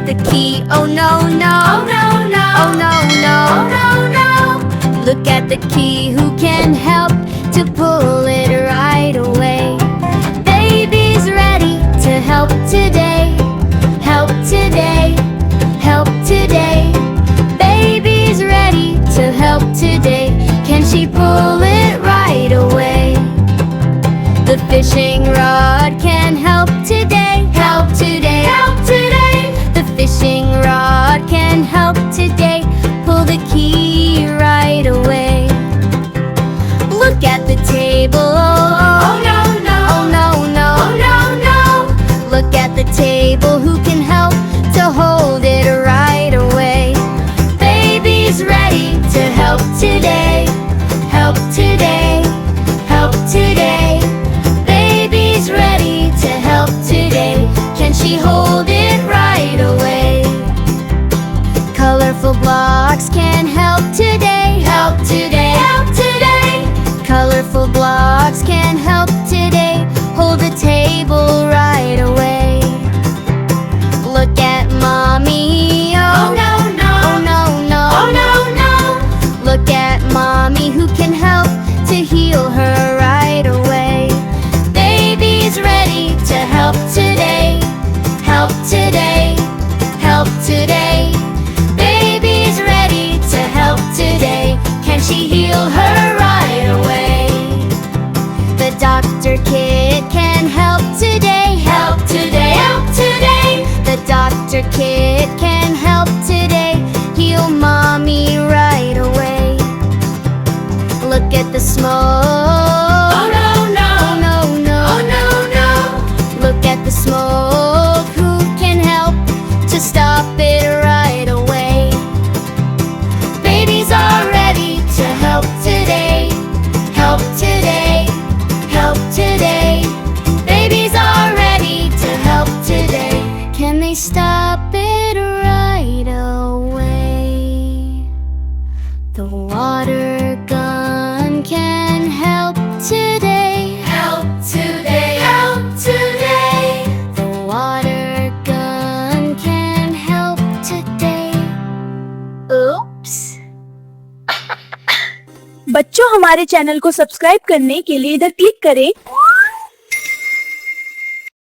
the key. Oh no, no. Oh no, no. Oh no, no. Oh no, no. Look at the key. Who can help to pull it right away? Baby's ready to help today. Help today. Help today. Baby's ready to help today. Can she pull it right away? The fishing rod can help today. Help today. Help today. The fishing rod can help today. Pull the key right away. Look at the table. Oh no, no. Oh no, no. Oh no, no. Look at the table. Who can help to hold it right away? Baby's ready to help today. Help today. Help today. Baby's ready to help today. Can she hold it right away? Colorful blocks can help today. Help today. Help today. Colorful blocks can help today. Hold the table right away. Look at mommy. Oh no, no. Oh no, no. Oh no, no. Look at mommy. Who can help to heal her right away? Baby's ready to help today. Help today. Help today. Baby's ready to help today. Can she heal her right away? The doctor kit can help today. Help today. Help today. The doctor kit can help today. Heal mommy right away. Look at the smoke. Oh no, no. Oh no, no. Oh no, no. Look at the smoke. Who can help to stop it right away? Babies are ready to help today. Help today. Help today. Babies are ready to help today. Can they stop it right away? The water gun can help today. Help today. Help today. The water gun can help today. Oops. बच्चों, हमारे channel को subscribe करने के लिए इधर click करें